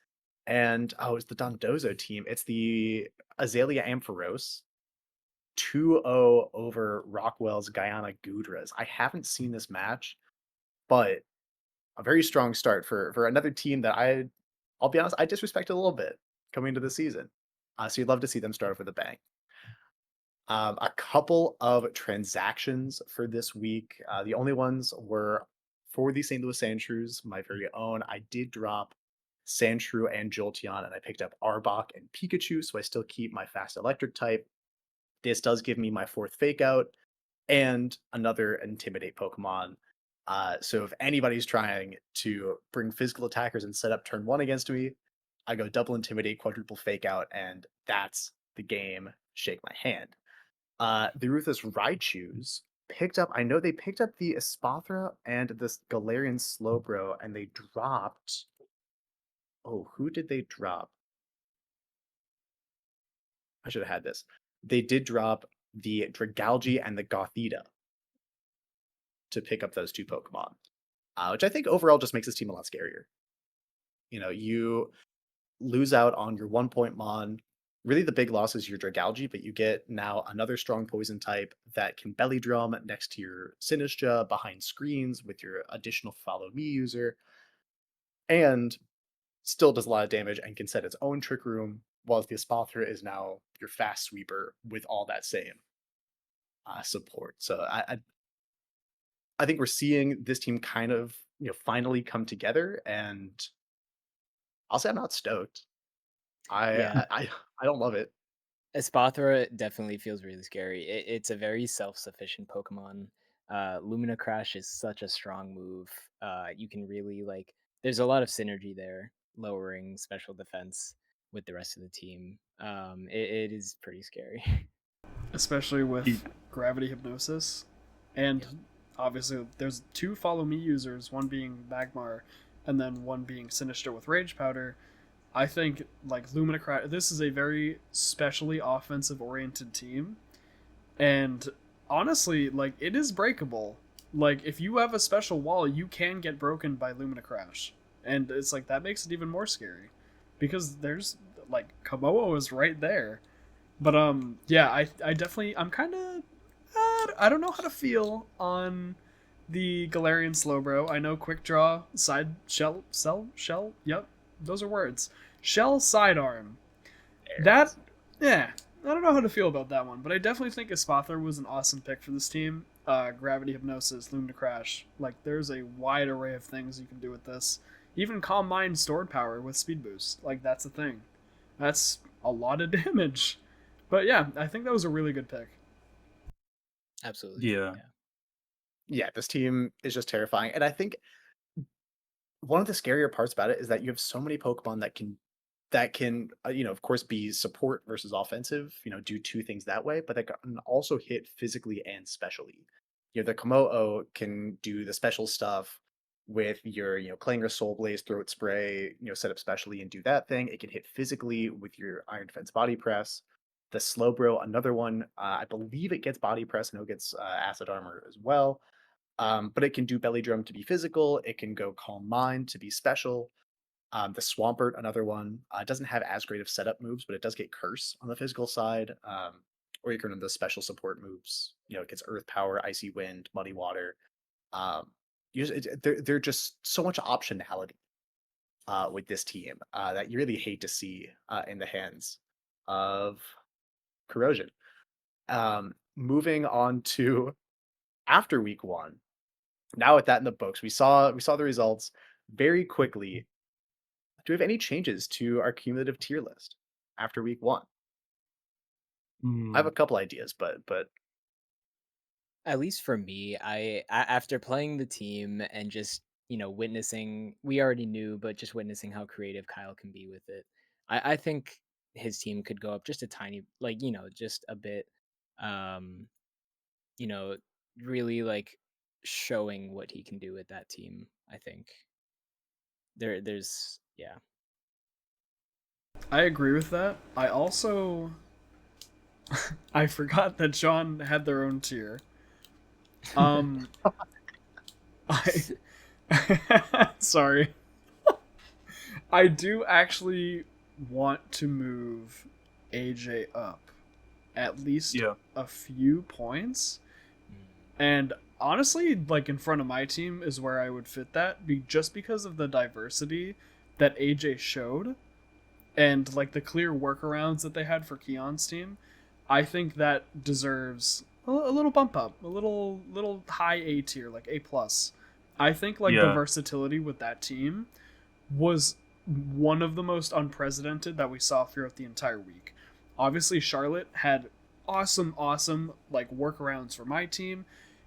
And it's the Dondozo team. It's the Azalea Ampharos 2-0 over Rockwell's Guyana Gudras. I haven't seen this match, but a very strong start for another team that I'll be honest, I disrespect a little bit coming into the season. So you'd love to see them start off with a bang. A couple of transactions for this week. The only ones were for the St. Louis Sandshrews, my very own. I did drop Sandshrew and Jolteon, and I picked up Arbok and Pikachu, so I still keep my fast electric type. This does give me my 4th fake out and another intimidate Pokemon. So if anybody's trying to bring physical attackers and set up turn 1 against me, I go double intimidate, quadruple fake out, and that's the game. Shake my hand. The Ruthless Raichus picked up. I know they picked up the Espathra and this Galarian Slowbro, and they dropped. Oh, who did they drop? I should have had this. They did drop the Dragalge and the Gothita to pick up those two Pokemon, which I think overall just makes this team a lot scarier. You lose out on your 1 point Mon. Really, the big loss is your Dragalge, but you get now another strong poison type that can belly drum next to your Sinistcha behind screens with your additional Follow Me user, and still does a lot of damage and can set its own Trick Room, while the Espathra is now your fast sweeper with all that same support. So I think we're seeing this team kind of finally come together, and I'll say I'm not stoked. I Yeah. I I, I don't love it. Espathra definitely feels really scary. It's a very self-sufficient Pokemon. Lumina Crash is such a strong move. You can really like. There's a lot of synergy there, lowering special defense with the rest of the team. It is pretty scary. Especially He- with Gravity Hypnosis. And Yeah. obviously, there's two Follow Me users, one being Magmar, and then one being Sinister with Rage Powder. I think, like, Luminacrat, this is a very specially offensive oriented team. And honestly, like, it is breakable. Like, if you have a special wall, you can get broken by Lumina Crash. And it's like, that makes it even more scary. Because there's, like, Komodo is right there. But, yeah, I definitely, I'm kind of, I don't know how to feel on the Galarian Slowbro. I know Quick Draw, Side, Shell, yep, those are words. Shell Sidearm. That, yeah, I don't know how to feel about that one, but I definitely think Espathra was an awesome pick for this team. Gravity Hypnosis, Lumina Crash. Like, there's a wide array of things you can do with this. Even Calm Mind Stored Power with Speed Boost. Like, that's a thing. That's a lot of damage. But yeah, I think that was a really good pick. Absolutely. Yeah. Yeah, this team is just terrifying, and I think one of the scarier parts about it is that you have so many Pokemon that can of course be support versus offensive, do two things that way, but they can also hit physically and specially. The Komodo can do the special stuff with your Klanger Soul Blaze Throat Spray, set up specially and do that thing. It can hit physically with your Iron Defense Body Press. The Slowbro, another one, I believe it gets Body Press and it gets Acid Armor as well. But it can do Belly Drum to be physical. It can go Calm Mind to be special. The Swampert, another one, doesn't have as great of setup moves, but it does get Curse on the physical side. Or you can run the special support moves. It gets Earth Power, Icy Wind, Muddy Water. Um, they're just so much optionality with this team that you really hate to see in the hands of Corrosion. Moving on to after week one. Now with that in the books, we saw the results very quickly. Do we have any changes to our cumulative tier list after week one? I have a Mm, couple ideas, but At least for me, after playing the team and just witnessing, we already knew, but just witnessing how creative Kyle can be with it, I think his team could go up just a tiny, like just a bit, um, you know, really like showing what he can do with that team. I think there's yeah. I agree with that. I also I forgot that John had their own tier. Um I sorry. I do actually want to move AJ up at least yeah. a few points. And honestly, like in front of my team is where I would fit that, just because of the diversity that AJ showed and like the clear workarounds that they had for Kian's team. I think that deserves a little bump up, a little high A tier, like A plus. I think like the Yeah. versatility with that team was one of the most unprecedented that we saw throughout the entire week. Obviously, Charlotte had awesome like workarounds for my team,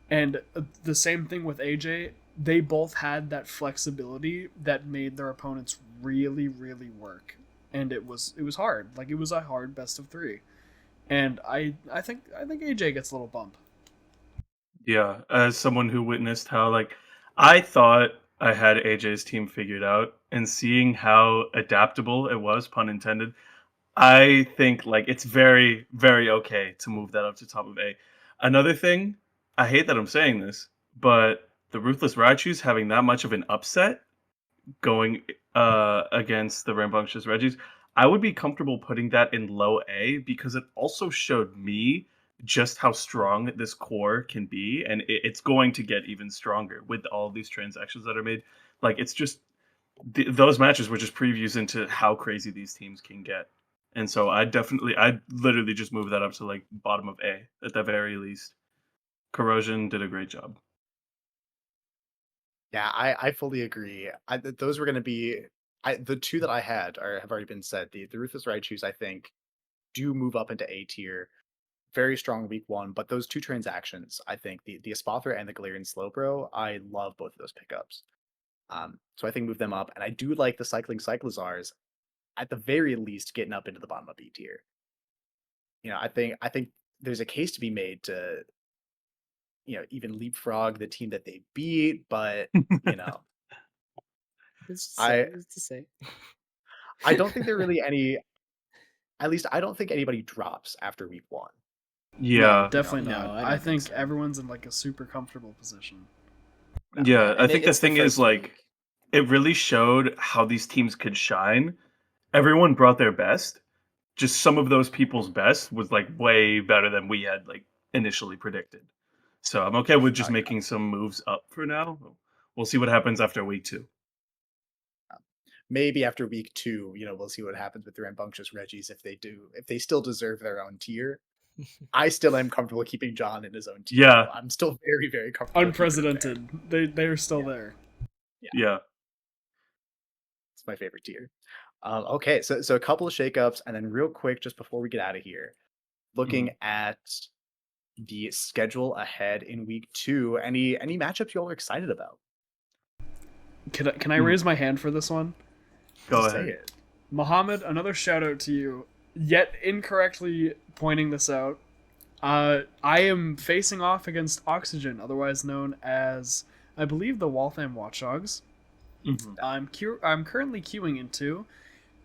and the same thing with AJ. They both had that flexibility that made their opponents really work, and it was hard. Like it was a hard best of three. and I think AJ gets a little bump. Yeah, as someone who witnessed how like I thought I had AJ's team figured out, and seeing how adaptable it was, pun intended, I think like it's very, very okay to move that up to top of A. Another thing, I hate that I'm saying this, but the Ruthless Raichus having that much of an upset going against the Rambunctious Reggies, I would be comfortable putting that in low A because it also showed me just how strong this core can be, and it's going to get even stronger with all these transactions that are made. Like it's just those matches were just previews into how crazy these teams can get. And so I literally just moved that up to like bottom of A at the very least. Corrosion did a great job. Yeah, I fully agree. Those were going to be the two that I had are have already been said. The Ruthless Raichus, I think, do move up into A tier. Very strong week one, but those two transactions, I think the Espathra and the Galarian Slowbro, I love both of those pickups. So I think move them up, and I do like the Cycling Cyclizars at the very least getting up into the bottom of B tier. I think there's a case to be made to even leapfrog the team that they beat, but you know Who's to I say? Who's to say? I don't think there are really any. At least I don't think anybody drops after week one. No, Yeah. definitely No, not. I I don't think think so. everyone's in like a super comfortable position. No. Yeah, I And think the it's the thing is first like week. it really showed how these teams could shine. Everyone brought their best. Just some of those people's best was like way better than we had like initially predicted. So I'm okay with Oh just yeah. making some moves up for now. We'll see what happens after week 2. Maybe after week two, we'll see what happens with the rambunctious Reggies if they still deserve their own tier. I still am comfortable keeping John in his own tier, Yeah, though. I'm still very, very comfortable keeping him there. Unprecedented. They are still Yeah, there. yeah, yeah. it's my favorite tier. Okay, so a couple of shakeups, and then real quick, just before we get out of here, Mhm. looking at the schedule ahead in week two. Any matchups you all are excited about? Can I Mm, raise my hand for this one? go Just say ahead. it. Muhammad, another shout out to you. Yet incorrectly pointing this out. I am facing off against Oxygen, otherwise known as, I believe, the Waltham Watchdogs. Mhm. I'm currently queuing into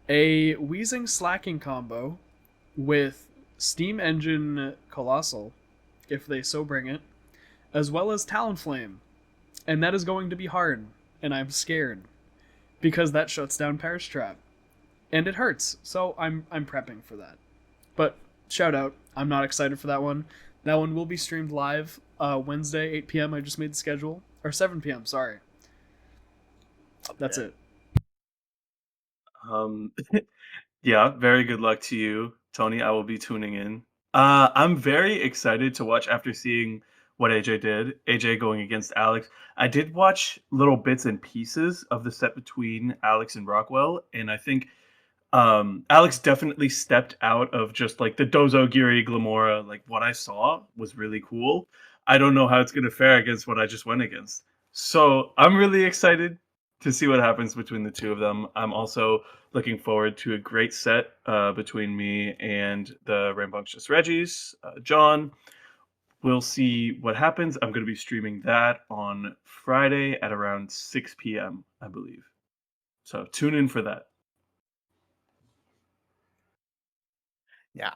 a Wheezing Slacking combo with Steam Engine Colossal, if they so bring it, as well as Talonflame, and that is going to be hard, and I'm scared because that shuts down Perish Trap, and it hurts. So I'm prepping for that. But shout out, I'm not excited for that one. That one will be streamed live Wednesday 8 p.m. I just made the schedule, or 7 p.m. Sorry, Love that's it. it. Um yeah, very good luck to you, Tony. I will be tuning in. I'm very excited to watch after seeing what AJ did. AJ going against Alex. I did watch little bits and pieces of the set between Alex and Rockwell, and I think Alex definitely stepped out of just like the Dozo Giri Glamora. Like what I saw was really cool. I don't know how it's gonna fare against what I just went against. So I'm really excited to see what happens between the two of them. I'm also looking forward to a great set between me and the Rambunctious Reggies. John, we'll see what happens. I'm going to be streaming that on Friday at around 6 p.m., I believe. So tune in for that. Yeah,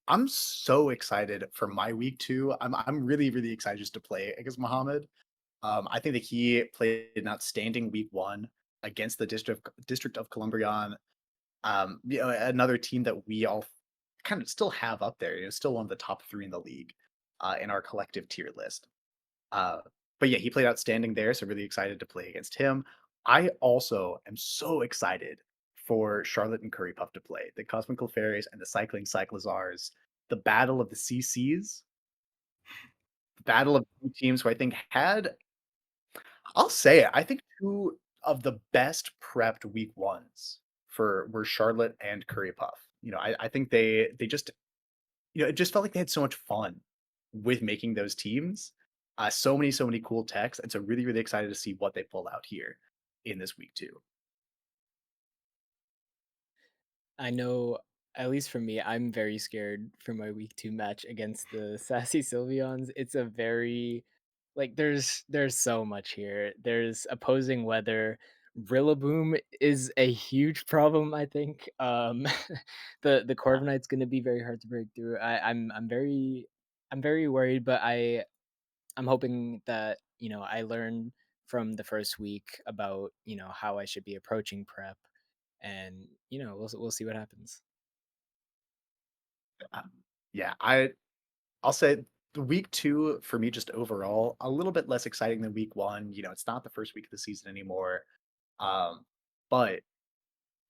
I'm so excited for my week two. I'm really, really excited just to play against Muhammad. I think that he played an outstanding week one against the District of Columbrian. Another team that we all kind of still have up there. Still one of the top three in the league in our collective tier list. Uh, but yeah, he played outstanding there, so really excited to play against him. I also am so excited for Charlotte and Curry Puff to play the Cosmic Clefairies and the Cycling Cyclizars, the battle of the CCs, the battle of two teams who I think had, I'll say it, I think two of the best prepped week ones for were Charlotte and Curry Puff. I think they just it just felt like they had so much fun with making those teams. So many cool techs, and so really, really excited to see what they pull out here in this week too. I know at least for me, I'm very scared for my week 2 match against the Sassy Sylveons. It's a very like there's so much here. There's opposing weather. Rillaboom is a huge problem, I think. The Corviknight's gonna be very hard to break through. I'm very worried, but I'm hoping that, I learn from the first week about, how I should be approaching prep, and, we'll see what happens. Uh, yeah, I'll say the week 2 for me just overall a little bit less exciting than week 1. It's not the first week of the season anymore. Um, but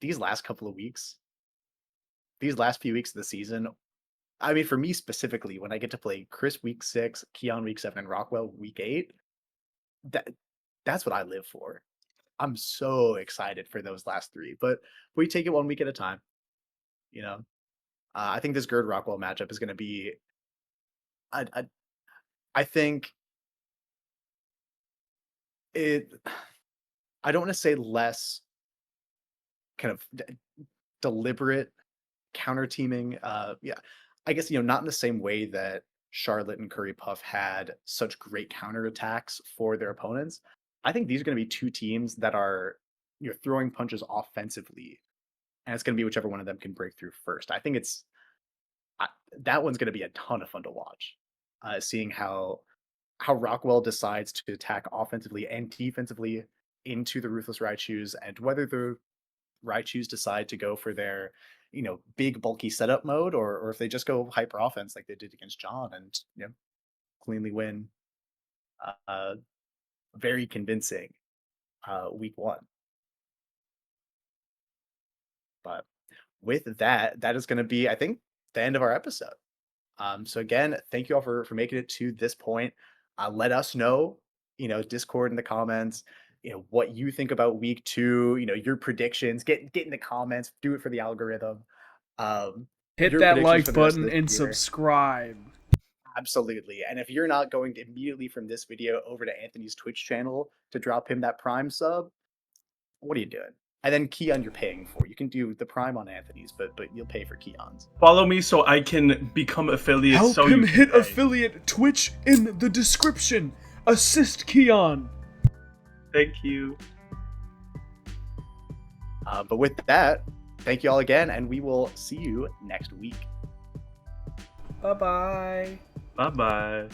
these last couple of weeks, these last few weeks of the season, I mean, for me specifically, when I get to play Chris week 6, Kian week 7, and Rockwell week 8, that that's what I live for. I'm so excited for those last 3, but we take it one week at a time. You know, I think this Gerd Rockwell matchup is going to be. I, I think it. I don't want to say less kind of deliberate counter teaming. Yeah, I guess not in the same way that Charlotte and Curry Puff had such great counter attacks for their opponents. I think these are going to be two teams that are throwing punches offensively, and it's going to be whichever one of them can break through first. I think that one's going to be a ton of fun to watch. Seeing how Rockwell decides to attack offensively and defensively into the Ruthless Raichus, and whether the Raichus decide to go for their, big bulky setup mode, or if they just go hyper offense like they did against John and cleanly win. Uh, very convincing week 1. But with that, that is going to be, I think, the end of our episode. So again, thank you all for making it to this point. Let us know, Discord in the comments, what you think about week 2, your predictions. Get in the comments, do it for the algorithm. Hit Your that predictions for like the rest of button this and year. subscribe. Absolutely. And if you're not going to immediately from this video over to Anthony's Twitch channel to drop him that Prime sub, what are you doing? And then Kian you're paying for. You can do the Prime on Anthony's, but you'll pay for Kian's. Follow me so I can become affiliate. Help so him you can hit pay. affiliate Twitch in the description. Assist Kian. Thank you. But with that, thank you all again, and we will see you next week. Bye-bye. Bye bye.